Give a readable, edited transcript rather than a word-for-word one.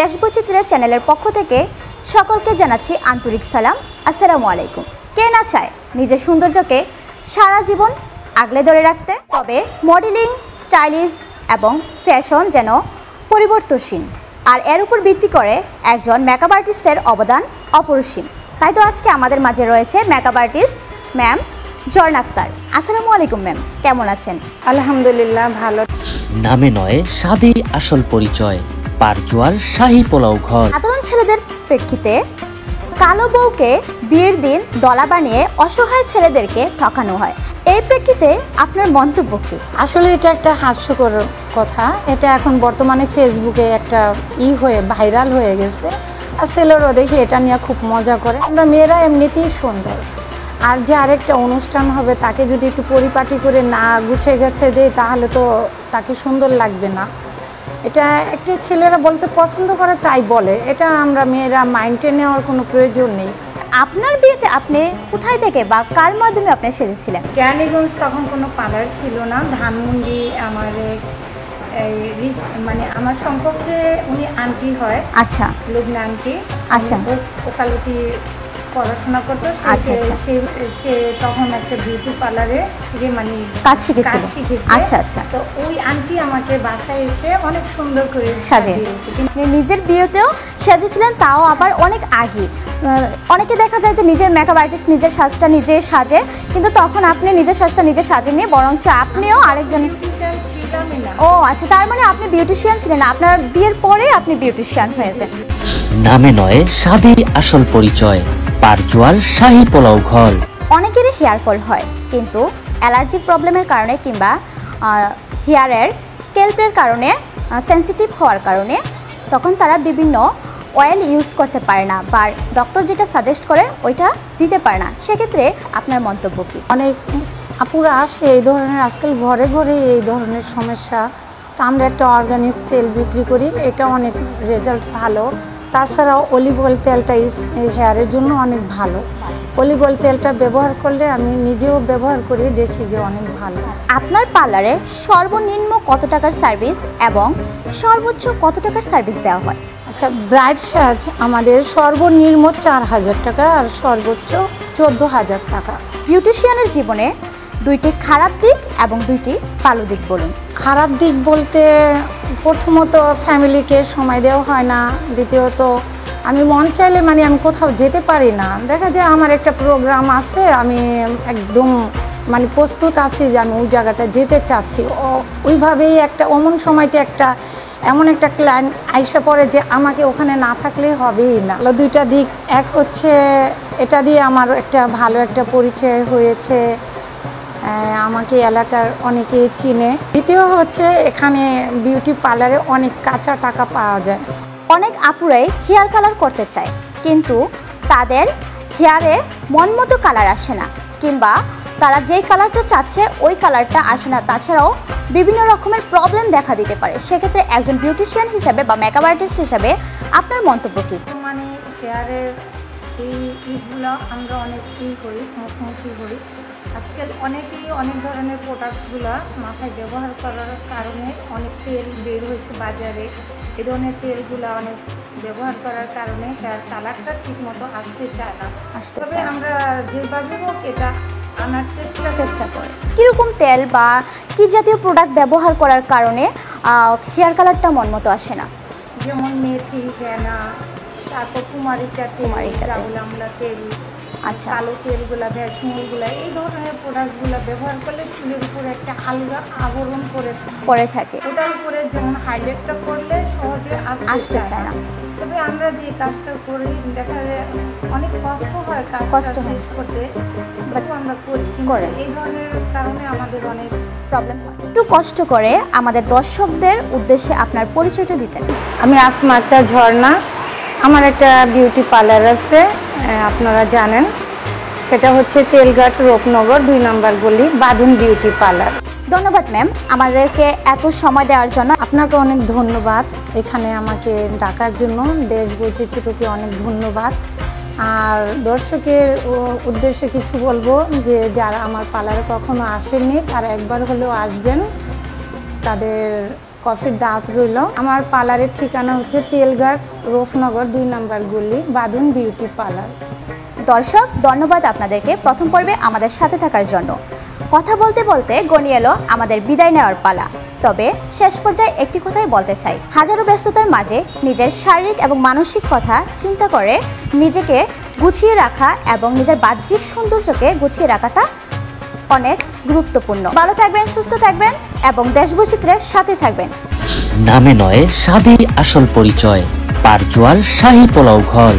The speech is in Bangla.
দেশ বৈচিত্র্য চ্যানেলের পক্ষ থেকে সকলকে জানাচ্ছি আন্তরিক সালাম। আসসালামু আলাইকুম। কে না চায় নিজের সৌন্দর্যকে সারা জীবন আগলে ধরে রাখতে? তবে মডেলিং, স্টাইলিশ এবং ফ্যাশন যেন পরিবর্তনশীল, আর এর উপর ভিত্তি করে একজন মেকআপ আর্টিস্টের অবদান অপরিসীম। তাই তো আজকে আমাদের মাঝে রয়েছে মেকআপ আর্টিস্ট ম্যাম ঝর্ণা আক্তার। আসসালামু আলাইকুম ম্যাম, কেমন আছেন? আলহামদুলিল্লাহ ভালো। নামে নয় স্বাদে আসল পরিচয়, পারজোয়ার শাহী পোলাও ঘর। সাধারণ ছেলেদের প্রেক্ষিতে কালো বউকে বিয়ের দিন দলা বানিয়ে অসহায় ছেলেদেরকে ঠকানো হয়। এই প্রেক্ষিতে আপনার মন্তব্য কি? আসলে এটা একটা হাস্যকর কথা। এটা এখন বর্তমানে ফেসবুকে একটা ভাইরাল হয়ে গেছে, আর ছেলেরাও দেখি এটা নিয়ে খুব মজা করে। আমরা মেয়েরা এমনিতেই সুন্দর, আর যে আরেকটা অনুষ্ঠান হবে তাকে যদি একটু পরিপাটি করে না গুছিয়ে গেছে দেয় তাহলে তো তাকে সুন্দর লাগবে না। এটা একটা ছেলেরা বলতে পছন্দ করে তাই বলে, এটা আমরা মেয়েরা মাইন্ডে নেওয়ার কোনো প্রয়োজন নেই। আপনার বিয়েতে আপনি কোথায় থেকে বা কার মাধ্যমে আপনি সেজেছিলেন? জ্ঞানীগঞ্জ তখন কোনো পার্লার ছিল না, ধানমন্ডি। আমার মানে আমার সম্পর্কে উনি আন্টি হয়, আচ্ছা, লগ্না আন্টি। আচ্ছা, ওকালতি পড়াশোনা করতো। সে তখন একটা বিউটি পার্লারে থেকে মানে কাজ শিখেছে। আচ্ছা আচ্ছা। তো ওই আন্টি আমাকে বাসায় এসে অনেক সুন্দর করে সাজিয়েছে। নিজের বিয়েতেও সেজেছিলেন, তাও আবার অনেক আগে। অনেকে দেখা যায় যে নিজের মেকআপ আর্টিস্ট নিজের সাজটা নিজে সাজে, কিন্তু তখন আপনি নিজের সাজটা নিজে সাজেননি, বরঞ্চ আপনিও আরেকজন। ও আচ্ছা, তার মানে আপনি বিউটিশিয়ান ছিলেন, আপনার বিয়ের পরে আপনি বিউটিশিয়ান হয়েছেন। নামে নয় স্বাদে আসল পরিচয়, পারজোয়ার শাহী পোলাও ঘর। অনেকেরই হেয়ার ফল হয়, কিন্তু অ্যালার্জির প্রবলেমের কারণে কিংবা হেয়ারের স্ক্যাল্পের কারণে সেন্সিটিভ হওয়ার কারণে তখন তারা বিভিন্ন অয়েল ইউজ করতে পারে না, বা ডক্টর যেটা সাজেস্ট করে ওইটা দিতে পারে না। সেক্ষেত্রে আপনার মন্তব্য কী? অনেক আপুরা আসে এই ধরনের, আজকাল ঘরে ঘরে এই ধরনের সমস্যা। তো আমরা একটা অর্গানিক তেল বিক্রি করি, এটা অনেক রেজাল্ট ভালো। তাছাড়াও অলিভ অয়েল তেলটা হেয়ারের জন্য অনেক ভালো। অলিভ অয়েল তেলটা ব্যবহার করলে আমি নিজেও ব্যবহার করি, দেখি যে অনেক ভালো। আপনার পার্লারে সর্বনিম্ন কত টাকার সার্ভিস এবং সর্বোচ্চ কত টাকার সার্ভিস দেওয়া হয়? আচ্ছা, ব্রাইড সাজ আমাদের সর্বনিম্ন 4000 টাকা আর সর্বোচ্চ 14000 টাকা। বিউটিশিয়ানের জীবনে দুইটি খারাপ দিক এবং দুইটি ভালো দিক বলুন। খারাপ দিক বলতে প্রথমত ফ্যামিলিকে সময় দেওয়া হয় না, দ্বিতীয়ত আমি মন চাইলে মানে আমি কোথাও যেতে পারি না। দেখা যায় আমার একটা প্রোগ্রাম আছে, আমি একদম মানে প্রস্তুত আছি যে আমি ওই জায়গাটা যেতে চাচ্ছি, ওইভাবেই একটা অমন সময়তে এমন একটা ক্লায়েন্ট আইসা পড়ে যে আমাকে ওখানে না থাকলে হবেই না। দুইটা দিক, এক হচ্ছে এটা দিয়ে আমার একটা ভালো একটা পরিচয় হয়েছে, আমাকে এলাকার অনেকেই চিনে। দ্বিতীয় হচ্ছে এখানে বিউটি পার্লারে অনেক কাঁচা টাকা পাওয়া যায়। অনেক আপুরাই হেয়ার কালার করতে চায়, কিন্তু তাদের হেয়ারে মন মতো কালার আসে না, কিংবা তারা যেই কালারটা চাচ্ছে ওই কালারটা আসে না। তাছাড়াও বিভিন্ন রকমের প্রবলেম দেখা দিতে পারে। সেক্ষেত্রে একজন বিউটিশিয়ান হিসাবে বা মেকআপ আর্টিস্ট হিসাবে আপনার মন্তব্য কী? মানে হেয়ারের এইগুলো আমরা অনেক করি, মুখোমুখি করি। আজকাল অনেকেই অনেক ধরনের প্রোডাক্টসগুলো মাথায় ব্যবহার করার কারণে অনেক তেল বের হয়েছে বাজারে। এই ধরনের তেলগুলো অনেক ব্যবহার করার কারণে হেয়ার কালারটা ঠিক মতো আসতে চায় না। তবে আমরা যেভাবে হোক এটা আনার চেষ্টা করি। কীরকম তেল বা কী জাতীয় প্রোডাক্ট ব্যবহার করার কারণে হেয়ার কালারটা মন মতো আসে না? যেমন মেথি, হেনা, তারপর কুমারিকা তেল, রাহুল আমলা তেল, আচ্ছা, কালো তেলগুলা, ভ্যাসমুলগুলা, এই ধরনের প্রোডাক্টসগুলো ব্যবহার করলে চুলের উপরে একটা আলগা আবরণ পরে থাকে। ওটার উপরে যেমন হাইলাইটটা করলে সহজে আসতে চায় না। তবে আমরা যে কাজটা করি দেখা যায় অনেক কষ্ট হয় কাজটা শেষ করতে, বাট আমরা করি। এই ধরনের কারণে আমাদের অনেক প্রবলেম হয়। একটু কষ্ট করে আমাদের দর্শকদের উদ্দেশ্যে আপনার পরিচয়টা দিতেন। আমি আসমা আক্তার ঝর্ণা। আমার একটা বিউটি পার্লার আছে, আপনারা জানেন, সেটা হচ্ছে তেলঘাট, রূপনগর 2 নম্বর গলি, বাঁধন বিউটি পার্লার। ধন্যবাদ ম্যাম আমাদেরকে এত সময় দেওয়ার জন্য। আপনাকে অনেক ধন্যবাদ এখানে আমাকে ডাকার জন্য। দেশ বৈচিত্র্যকে অনেক ধন্যবাদ। আর দর্শকের উদ্দেশ্যে কিছু বলবো যে যারা আমার পার্লারে কখনো আসেননি তারা একবার হলেও আসবেন, তাদের কফির দাওয়াত রইল। আমার পার্লারের ঠিকানা হচ্ছে তেলঘাট রূপনগর 2 নম্বর গলি, বাদুন বিউটি পার্লার। দর্শক, ধন্যবাদ আপনাদেরকে প্রথম পর্বে আমাদের সাথে থাকার জন্য। কথা বলতে বলতে গনিয়ে এলো আমাদের বিদায় নেওয়ার পালা। তবে শেষ পর্যায়ে একটি কথাই বলতে চাই, হাজারো ব্যস্ততার মাঝে নিজের শারীরিক এবং মানসিক কথা চিন্তা করে নিজেকে গুছিয়ে রাখা এবং নিজের বাহ্যিক সৌন্দর্যকে গুছিয়ে রাখাটা অনেক গুরুত্বপূর্ণ। ভালো থাকবেন, সুস্থ থাকবেন এবং দেশ বৈচিত্র্যের সাথে থাকবেন। নামে নয় স্বাদে আসল পরিচয়, পারজোয়ার শাহী পোলাও ঘর।